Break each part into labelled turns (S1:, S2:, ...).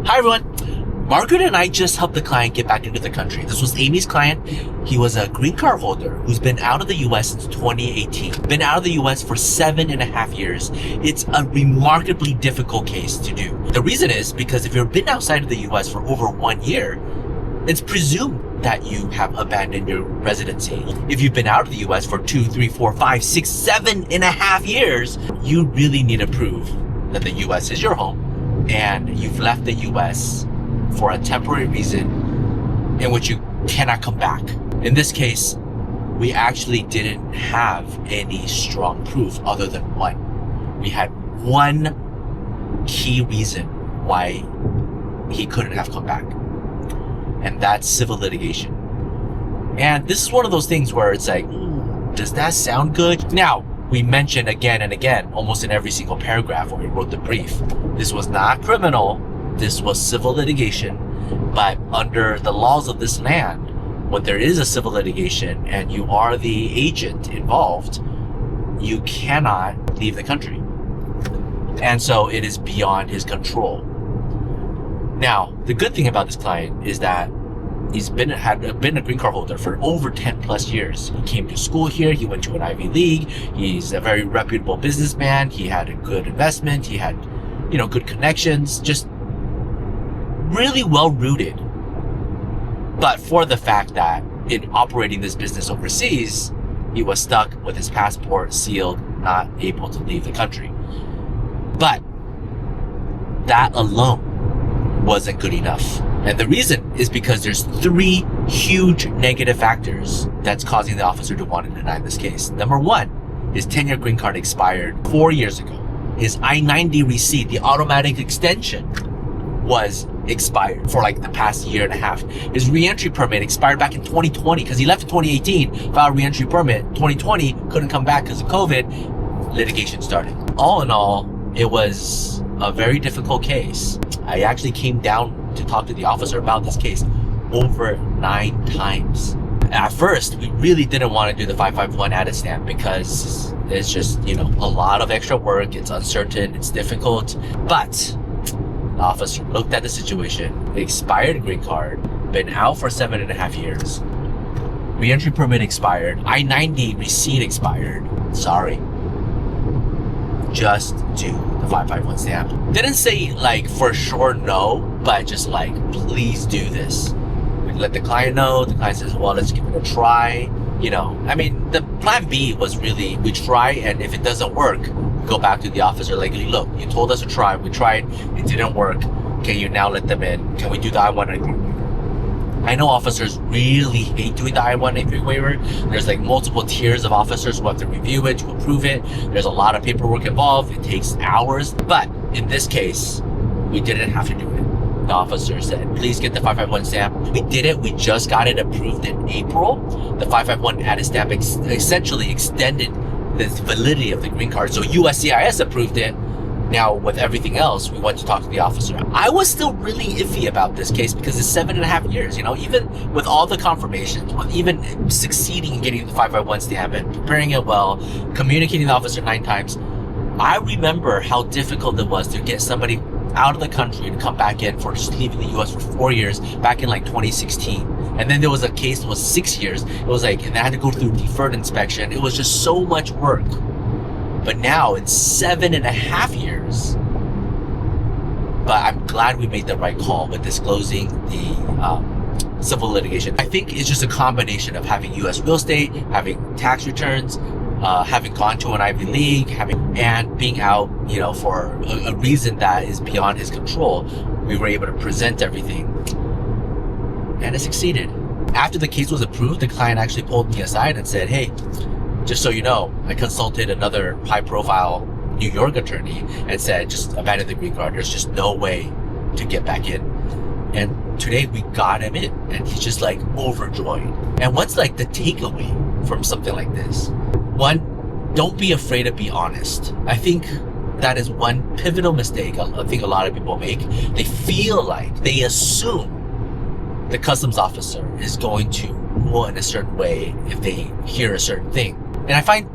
S1: Hi everyone. Margaret and I just helped the client get back into the country. This was Amy's client. He was a green card holder who's been out of the US since 2018. Been out of the US for 7.5 years. It's a remarkably difficult case to do. The reason is because if you've been outside of the US for over 1 year, it's presumed that you have abandoned your residency. If you've been out of the US for 2, 3, 4, 5, 6, 7.5 years, you really need to prove that the US is your home and you've left the US for a temporary reason in which you cannot come back. In this case, we actually didn't have any strong proof other than one. We had one key reason why he couldn't have come back, and that's civil litigation. And this is one of those things where it's like, does that sound good? Now, we mentioned again and again, almost in every single paragraph when we wrote the brief, this was not criminal, this was civil litigation. But under the laws of this land, when there is a civil litigation and you are the agent involved, you cannot leave the country. And so it is beyond his control. Now, the good thing about this client is that he's been a green card holder for over 10 plus years. He came to school here. He went to an Ivy League. He's a very reputable businessman. He had a good investment. He had, good connections, just really well rooted. But for the fact that in operating this business overseas, he was stuck with his passport sealed, not able to leave the country. But that alone wasn't good enough. And the reason is because there's 3 huge negative factors that's causing the officer to want to deny this case. Number 1, his 10-year green card expired 4 years ago. His I-90 receipt, the automatic extension, was expired for like the past 1.5 years. His reentry permit expired back in 2020 because he left in 2018, filed a reentry permit. 2020, couldn't come back because of COVID. Litigation started. All in all, it was a very difficult case. I actually came down to talk to the officer about this case over 9 times. At first, we really didn't want to do the 551 added stamp because it's just, a lot of extra work. It's uncertain. It's difficult. But the officer looked at the situation, expired green card, been out for 7.5 years, reentry permit expired, I-90 receipt expired. Sorry. Just do the 551 stamp. Didn't say for sure no, but just please do this. We let the client know. The client says, well, let's give it a try. The plan B was really, we try, and if it doesn't work, go back to the officer look, you told us to try, we tried, it didn't work, can you now let them in? Can we do the I-193 waiver? I know officers really hate doing the I-193 waiver. There's multiple tiers of officers who have to review it, to approve it. There's a lot of paperwork involved. It takes hours. But in this case, we didn't have to do it. The officer said, please get the 551 stamp. We did it. We just got it approved in April. The 551 added stamp essentially extended the validity of the green card. So USCIS approved it. Now, with everything else, we went to talk to the officer. I was still really iffy about this case because it's 7.5 years, even with all the confirmations, with even succeeding in getting the 551 stamp and preparing it well, communicating with the officer 9 times. I remember how difficult it was to get somebody out of the country to come back in for just leaving the US for 4 years back in 2016. And then there was a case that was 6 years. It was and they had to go through deferred inspection. It was just so much work. But now it's 7.5 years. But I'm glad we made the right call with disclosing the civil litigation. I think it's just a combination of having US real estate, having tax returns, having gone to an Ivy League, and being out, for a reason that is beyond his control. We were able to present everything, and it succeeded. After the case was approved, the client actually pulled me aside and said, hey, just so you know, I consulted another high-profile New York attorney and said, just abandon the green card. There's just no way to get back in. And today we got him in, and he's just overjoyed. And what's the takeaway from something like this? 1, don't be afraid to be honest. I think that is one pivotal mistake I think a lot of people make. They feel they assume the customs officer is going to rule in a certain way if they hear a certain thing. And I find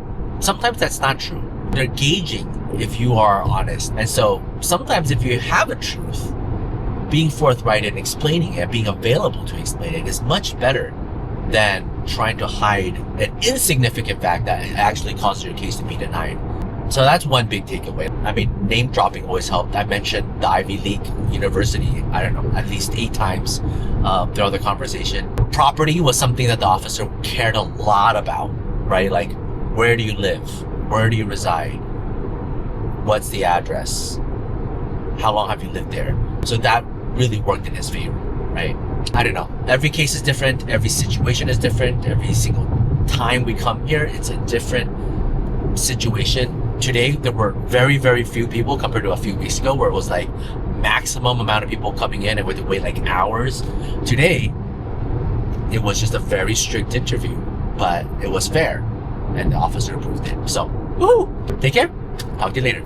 S1: sometimes that's not true. They're gauging if you are honest. And so sometimes if you have a truth, being forthright and explaining it, being available to explain it is much better than trying to hide an insignificant fact that actually causes your case to be denied. So that's one big takeaway. I mean, name dropping always helped. I mentioned the Ivy League university, I don't know, at least 8 times throughout the conversation. Property was something that the officer cared a lot about, right? Like, where do you live? Where do you reside? What's the address? How long have you lived there? So that really worked in his favor, right? I don't know. Every case is different. Every situation is different. Every single time we come here, it's a different situation. Today, there were very, very few people compared to a few weeks ago where it was like maximum amount of people coming in and we had to wait like hours. Today, it was just a very strict interview, but it was fair and the officer approved it. So, woohoo! Take care. Talk to you later.